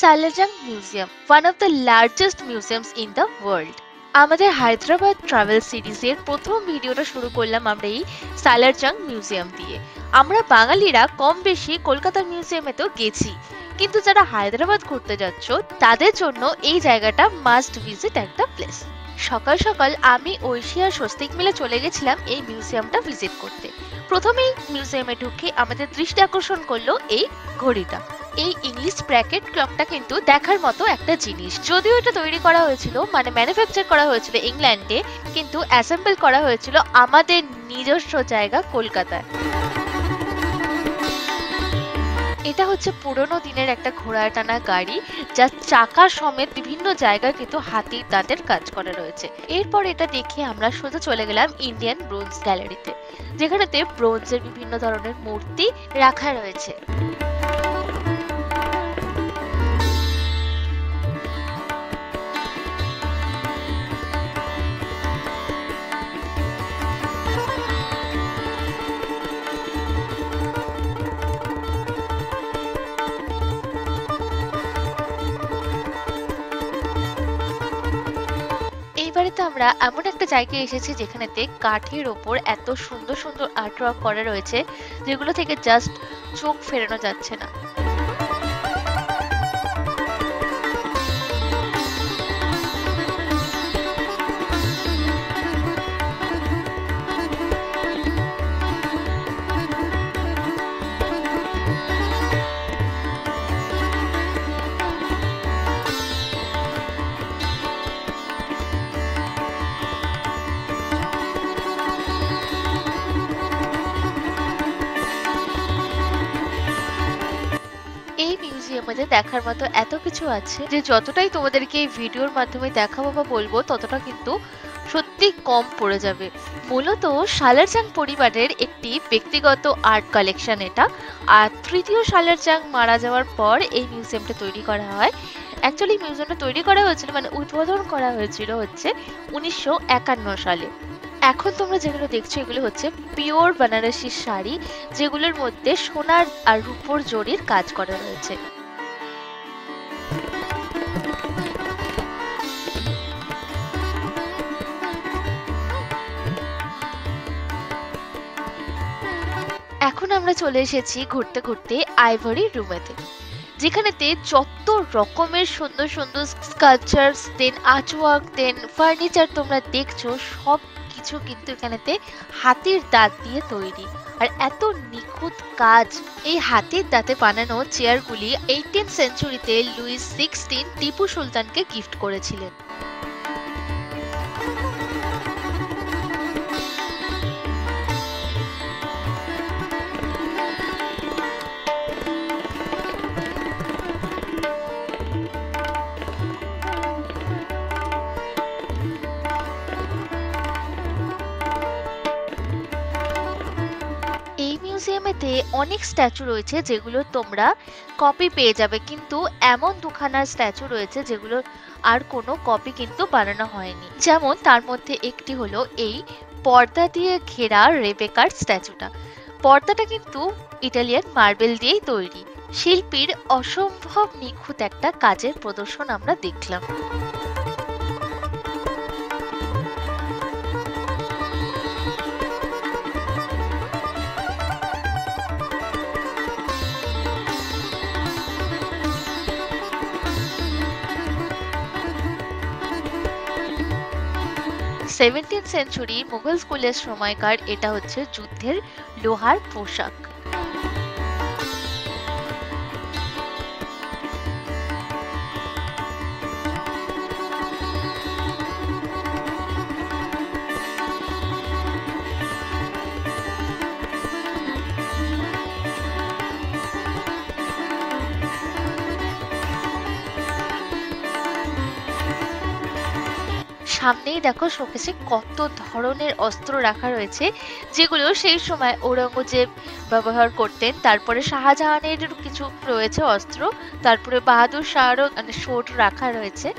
Salajang Museum, one of the largest museums in the world. আমাদের Hyderabad travel সিরিজের প্রথম ভিডিওটা শুরু করলাম আমরা এই সালারজাং মিউজিয়াম দিয়ে। আমরা বাঙালিরা কম বেশি কলকাতার মিউজিয়ামে তো গেছি, কিন্তু যারা হায়দ্রাবাদ ঘুরতে যাচ্ছ তাদের জন্য এই জায়গাটা মাস্ট ভিজিট একটা প্লেস। সকাল সকাল আমি ঐশী আর স্বস্তিক মিলে চলে গেছিলাম এই মিউজিয়ামটা ভিজিট করতে। প্রথমেই মিউজিয়ামে ঢুকে আমাদের দৃষ্টি আকর্ষণ করলো এই ঘড়িটা। এই ইংলিশ ব্র্যাকেট ক্লকটা কিন্তু দেখার মতো একটা জিনিস, যদিও এটা তৈরি করা হয়েছিল মানে ম্যানুফ্যাকচার করা হয়েছিল ইংল্যান্ডে, কিন্তু অ্যাসেম্বল করা হয়েছিল আমাদের নিজস্ব জায়গা কলকাতায়। এটা হচ্ছে পুরোনো দিনের একটা ঘোড়া টানা গাড়ি, যার চাকা সমেত বিভিন্ন জায়গায় কিন্তু হাতির দাঁতের কাজ করা রয়েছে। এরপর এটা দেখে আমরা সোজা চলে গেলাম ইন্ডিয়ান ব্রোঞ্জ গ্যালারিতে, যেখানেতে ব্রোঞ্জের বিভিন্ন ধরনের মূর্তি রাখা রয়েছে। এবারে তো আমরা এমন একটা জায়গায় এসেছি যেখানেতে কাঠের ওপর এত সুন্দর সুন্দর আর্টওয়ার্ক করা রয়েছে, যেগুলো থেকে জাস্ট চোখ ফেরানো যাচ্ছে না। এই মিউজিয়ামে দেখার মতো এত কিছু আছে যে যতটাই তোমাদেরকে এই ভিডিওর মাধ্যমে দেখাবো বা বলবো ততটা কিন্তু সত্যি কম পড়ে যাবে। মূলত সালারজাং পরিবারের একটি ব্যক্তিগত আর্ট কালেকশন এটা, আর তৃতীয় সালারজাং মারা যাওয়ার পর এই মিউজিয়ামটা তৈরি করা হয়। অ্যাকচুয়ালি মিউজিয়ামটা তৈরি করা হয়েছিল মানে উদ্বোধন করা হয়েছিল হচ্ছে 1951 সালে। এখন তোমরা যেগুলো দেখছো এগুলো হচ্ছে পিওর বানারসি শাড়ি, যেগুলোর মধ্যে সোনার আর রূপোর জরির কাজ করা রয়েছে। এখন আমরা চলে এসেছি ঘুরতে ঘুরতে আইভরি রুমেতে, যেখানেতে যত রকমের সুন্দর সুন্দর স্কাল্পচার্স দেন আর্টওয়ার্ক দেন ফার্নিচার তোমরা দেখছো সব কিছু কিন্তু এখানেতে হাতির দাঁত দিয়ে তৈরি, আর এত নিখুঁত কাজ। এই হাতির দাঁতে বানানো চেয়ারগুলি 18th সেঞ্চুরিতে লুইস 16 টিপু সুলতানকে গিফট করেছিলেন। এই মিউজিয়ামেতে অনেক স্ট্যাচু রয়েছে যেগুলো তোমরা কপি পেয়ে যাবে, কিন্তু এমন দুখানা স্ট্যাচু রয়েছে যেগুলো আর কোনো কপি কিন্তু বানানো হয়নি। যেমন তার মধ্যে একটি হলো এই পর্দা দিয়ে ঘেরা রেবেকার স্ট্যাচুটা। পর্দাটা কিন্তু ইটালিয়ান মার্বেল দিয়েই তৈরি। শিল্পীর অসম্ভব নিখুঁত একটা কাজের প্রদর্শন আমরা দেখলাম। 17th সেঞ্চুরি মুঘল স্কুলের সময়কার এটা হচ্ছে যুদ্ধের লোহার পোশাক। সামনেই দেখো শোকেসে কত ধরনের অস্ত্র রাখা রয়েছে, যেগুলো সেই সময় ঔরঙ্গজেব ব্যবহার করতেন। তারপরে শাহজাহানের কিছু রয়েছে অস্ত্র, তারপরে বাহাদুর শাহরও শোট রাখা রয়েছে।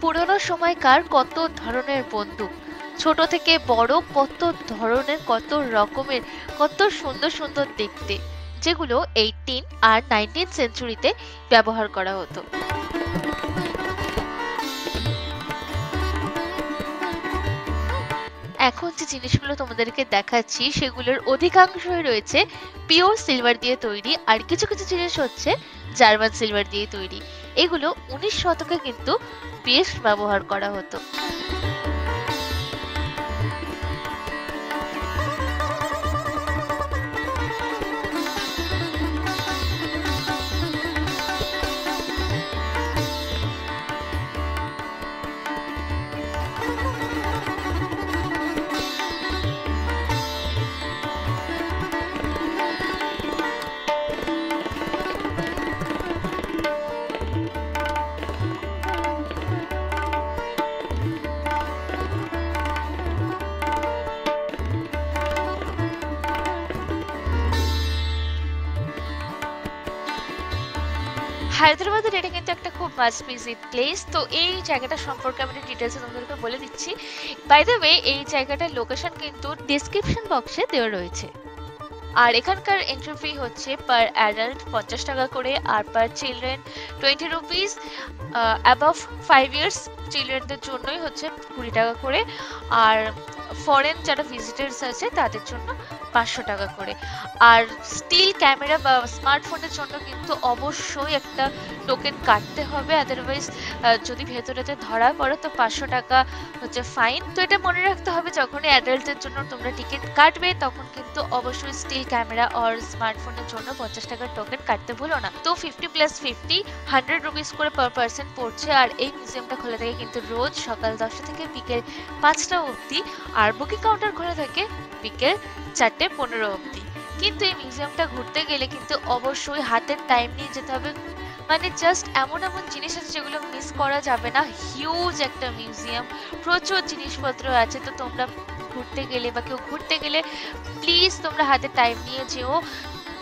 পুরনো সময়কার কত ধরনের বন্দুক, ছোট থেকে বড়, কত ধরনের কত রকমের কত সুন্দর সুন্দর দেখতে, যেগুলো 18 আর 19 সেঞ্চুরিতে ব্যবহার করা হতো। এখন যে জিনিসগুলো তোমাদেরকে দেখাচ্ছি সেগুলোর অধিকাংশই রয়েছে পিওর সিলভার দিয়ে তৈরি, আর কিছু কিছু জিনিস হচ্ছে জার্মান সিলভার দিয়ে তৈরি। এগুলো 19 শতকে কিন্তু বেশ ব্যবহার করা হতো। হায়দ্রাবাদের এটা কিন্তু একটা খুব মাস্ট ভিজিট প্লেস। তো এই জায়গাটা সম্পর্কে আমি ডিটেলসে তোমাদেরকে বলে দিচ্ছি। বাই দ্য ওয়ে, এই জায়গাটার লোকেশন কিন্তু ডেসক্রিপশন বক্সে দেওয়া রয়েছে। আর এখানকার এন্ট্রি ফি হচ্ছে পার অ্যাডাল্ট 50 টাকা করে, আর পার চিলড্রেন 20 রুপিস। অ্যাবভ 5 ইয়ার্স চিলড্রেনদের জন্যই হচ্ছে 20 টাকা করে, আর ফরেন যারা ভিজিটার্স আছে তাদের জন্য 500 টাকা করে। আর স্টিল ক্যামেরা বা স্মার্টফোনের জন্য কিন্তু অবশ্যই একটা টোকেন কাটতে হবে, আদারওয়াইজ যদি ভেতরেতে ধরা পড়ে তো 500 টাকা হচ্ছে ফাইন। তো এটা মনে রাখতে হবে, যখনই অ্যাডাল্টদের জন্য তোমরা টিকিট কাটবে তখন কিন্তু অবশ্যই স্টিল ক্যামেরা আর স্মার্টফোনের জন্য 50 টাকার টোকেন কাটতে ভুলো না। তো 50 + 50 100 রুপিস করে পার পার্সন পড়ছে। আর এই মিউজিয়ামটা খোলা থাকে কিন্তু রোজ সকাল 10টা থেকে বিকেল 5টা অবধি, আর বুকিং কাউন্টার খোলা থাকে বিকেল 4:15 অবধি। কিন্তু এই মিউজিয়ামটা ঘুরতে গেলে কিন্তু অবশ্যই হাতের টাইম নিয়ে যেতে হবে। মানে জাস্ট এমন এমন জিনিস আছে যেগুলো মিস করা যাবে না। হিউজ একটা মিউজিয়াম, প্রচুর জিনিসপত্র আছে। তো তোমরা ঘুরতে গেলে বা কেউ ঘুরতে গেলে প্লিজ তোমরা হাতে টাইম নিয়ে যেও।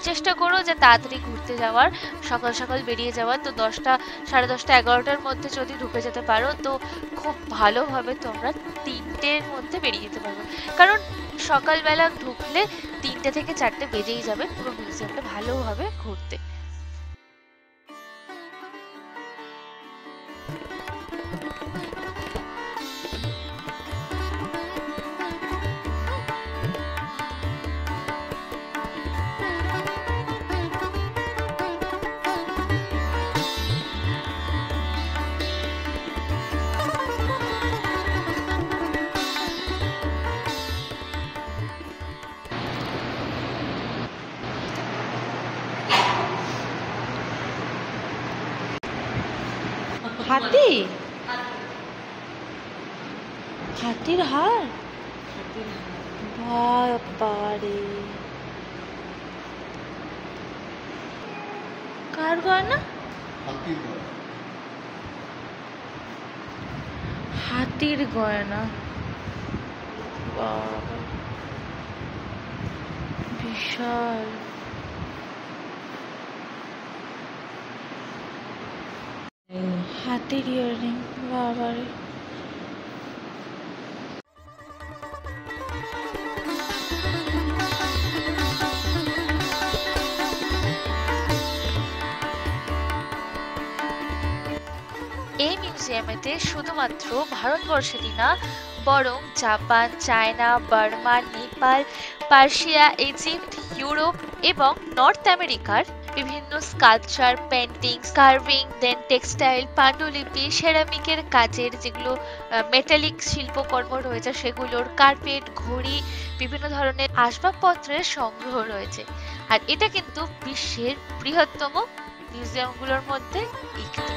চেষ্টা করো যে তাড়াতাড়ি ঘুরতে যাওয়ার, সকাল সকাল বেরিয়ে যাওয়ার। তো 10টা, 10:30, 11টার মধ্যে যদি ঢুকে যেতে পারো তো খুব ভালোভাবে তোমরা 3টের মধ্যে বেরিয়ে যেতে পারবে। কারণ সকালবেলা ঢুকলে 3টে থেকে 4টে বেজেই যাবে পুরো মিউজিয়ামটা ভালোভাবে ঘুরতে। হাতি, হাতির হাড়, বাবারে, কার গয়না? হাতির গয়না, বাবা বিশাল। হাতির ইয়ারিং, বাবারে। এই মিউজিয়ামেতে শুধুমাত্র ভারতবর্ষেরই না, বরং Japan, China, Burma, Nepal, Persia, Egypt, Europe এবং নর্থ আমেরিকার বিভিন্ন স্কাল্পচার, পেন্টিং, কার্ভিং, দেন টেক্সটাইল, পাণ্ডুলিপি, সেরামিকের কাজের যেগুলো মেটালিক শিল্পকর্ম রয়েছে সেগুলোর, কার্পেট, ঘড়ি, বিভিন্ন ধরনের আসবাবপত্রের সংগ্রহ রয়েছে। আর এটা কিন্তু বিশ্বের বৃহত্তম মিউজিয়ামগুলোর মধ্যে একটি।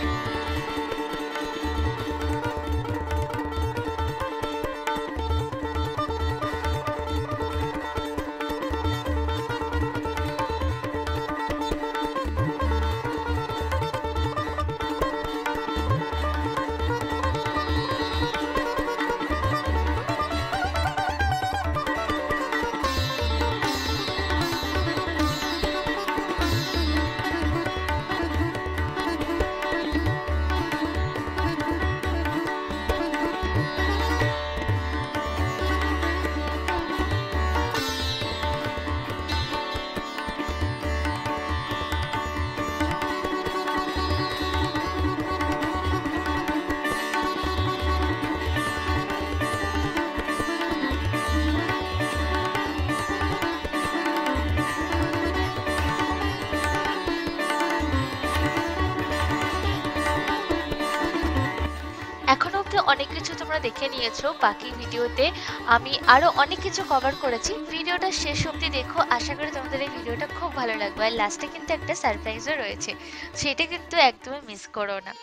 অনেক কিছু তোমরা দেখে নিয়েছো। বাকি ভিডিওতে আমি আরো অনেক কিছু কভার করেছি। ভিডিওটা শেষ অবধি দেখো, আশা করি তোমাদের এই ভিডিওটা খুব ভালো লাগবে। আর লাস্টে কিন্তু একটা সারপ্রাইজও রয়েছে, সেটা কিন্তু একদমই মিস করো না।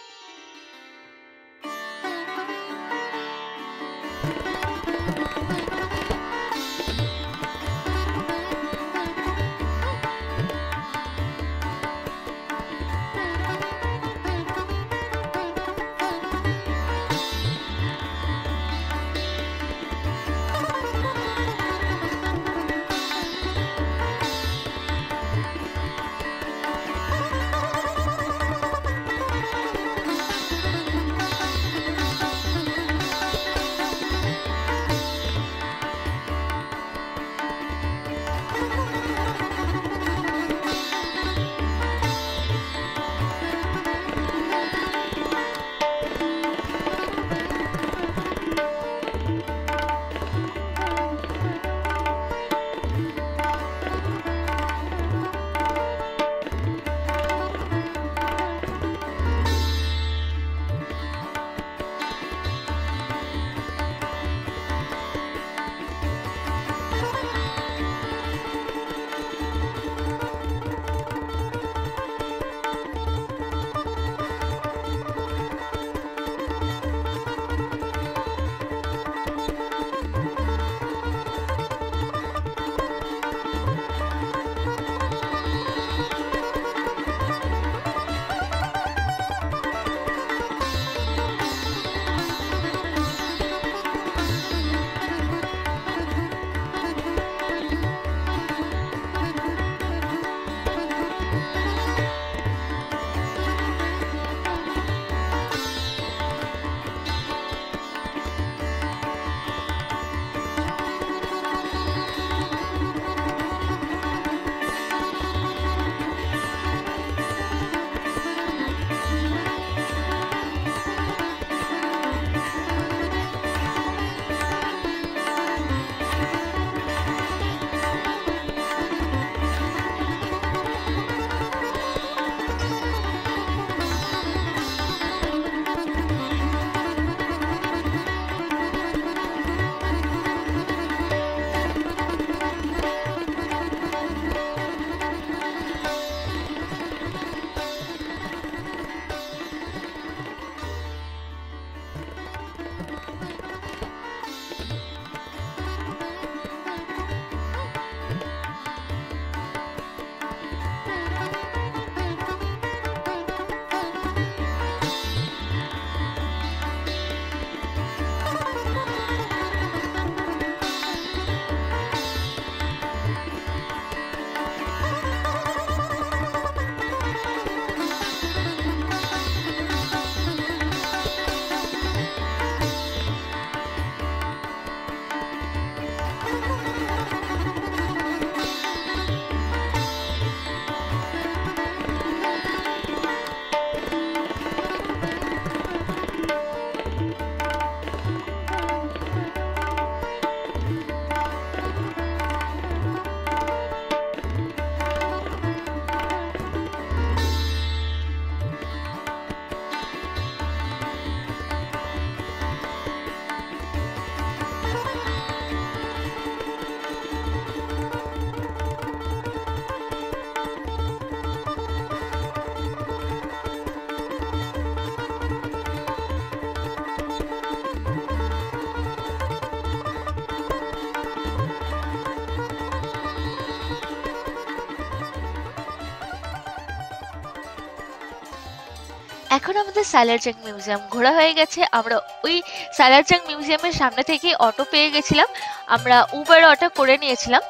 এখন আমাদের সালারজাং মিউজিয়াম ঘোরা হয়ে গেছে। আমরা ওই সালারজাং মিউজিয়ামের সামনে থেকে অটো পেয়ে গেছিলাম, আমরা উবার অটো করে নিয়েছিলাম।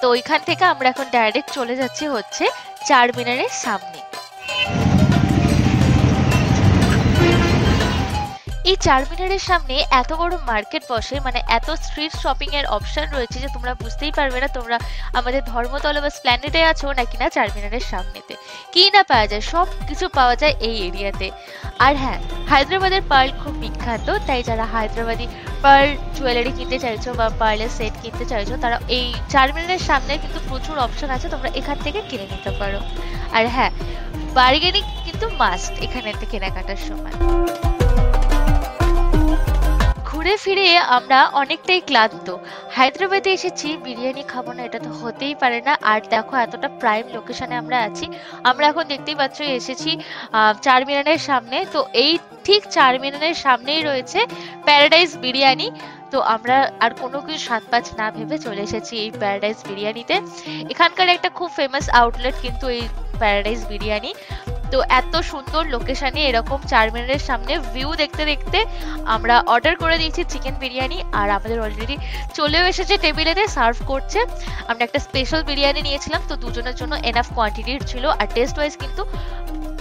তো ওইখান থেকে আমরা এখন ডাইরেক্ট চলে যাচ্ছি হচ্ছে চারমিনারের সামনে। এই চারমিনারের সামনে এত বড় মার্কেট বসে, মানে এত স্ট্রিট শপিং এর অপশন রয়েছে যে তোমরা বুঝতেই পারবে না তোমরা আমাদের ধর্মতলা বা স্প্ল্যানেডে আছো নাকি না চারমিনারের সামনেতে। কি না পাওয়া যায়, সব কিছু পাওয়া যায় এই এরিয়াতে। আর হ্যাঁ, হায়দ্রাবাদের পার্ল খুব বিখ্যাত, তাই যারা হায়দ্রাবাদি পার্ল জুয়েলারি কিনতে চাইছো বা পার্লের সেট কিনতে চাইছো তারা এই চারমিনারের সামনে কিন্তু প্রচুর অপশন আছে, তোমরা এখান থেকে কিনে নিতে পারো। আর হ্যাঁ, বার্গেনিং কিন্তু মাস্ট এখানে কেনাকাটার সময়। ঘুরে ফিরে আমরা অনেকটাই ক্লান্ত। হায়দ্রাবাদে এসেছি, বিরিয়ানি খাবো না এটা তো হতেই পারে না। আর দেখো এতটা প্রাইম লোকেশনে আমরা আছি। আমরা এখন দেখতেই পাচ্ছ এসেছি চারমিনারের সামনে। তো এই ঠিক চারমিনারের সামনেই রয়েছে প্যারাডাইস বিরিয়ানি। তো আমরা আর কোনো কিছু স্বাদ পাঁচ না ভেবে চলে এসেছি এই প্যারাডাইস বিরিয়ানিতে। এখানকার একটা খুব ফেমাস আউটলেট কিন্তু এই প্যারাডাইস বিরিয়ানি। তো এত সুন্দর লোকেশনে এরকম চারমিনারের সামনে ভিউ দেখতে দেখতে আমরা অর্ডার করে দিয়েছি চিকেন বিরিয়ানি। আর আমাদের অলরেডি চলেও এসেছে টেবিলেতে, সার্ভ করছে। আমরা একটা স্পেশাল বিরিয়ানি নিয়েছিলাম, তো দুজনের জন্য এনাফ কোয়ান্টিটির ছিল। আর টেস্ট ওয়াইজ কিন্তু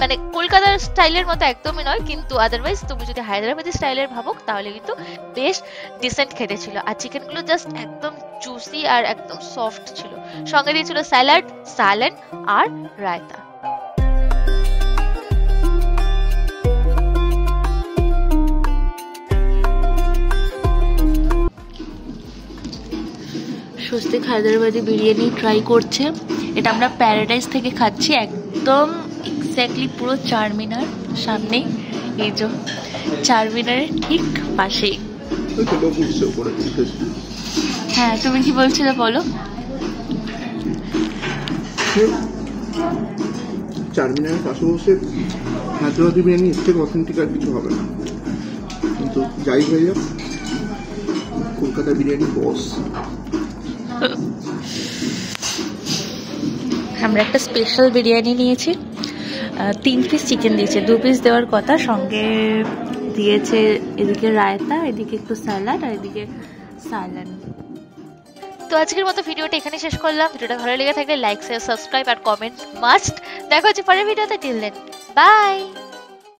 মানে কলকাতার স্টাইলের মতো একদমই নয়, কিন্তু আদারওয়াইজ তুমি যদি হায়দ্রাবাদি স্টাইলের ভাবো তাহলে কিন্তু বেশ ডিসেন্ট খেতে ছিল। আর চিকেনগুলো জাস্ট একদম জুসি আর একদম সফট ছিল। সঙ্গে দিয়েছিল স্যালাড, সালাড আর রায়তা। স্বস্তিক হায়দ্রাবাদি বিরিয়ানি ট্রাই করছে। এটা আমরা প্যারাডাইস থেকে খাচ্ছি, একদম এক্স্যাক্টলি পুরো চারমিনার সামনেই। এই যে চারমিনারের ঠিক পাশেই। হ্যাঁ, তুমি কি বলছিলে বলো। চারমিনারের পাশে বসে হায়দ্রাবাদি বিরিয়ানি এর থেকে অথেন্টিক আর কিছু হবে না। কিন্তু যাই হয়ে যাক, কলকাতা বিরিয়ানি বস। আমরা একটা স্পেশাল বিরিয়ানি নিয়েছি। 3 পিস চিকেন দিয়েছে, 2 পিস দেওয়ার কথা। সঙ্গে দিয়েছে এদিকে রায়তা, এদিকে একটু স্যালাড আর এদিকে সালাড। তো আজকের মতো ভিডিওটা এখানে শেষ করলাম। ভিডিওটা ভালো লেগে থাকলে লাইক, শেয়ার, সাবস্ক্রাইব আর কমেন্ট মাস্ট। দেখা হচ্ছে পরের ভিডিওতে। Till then, by.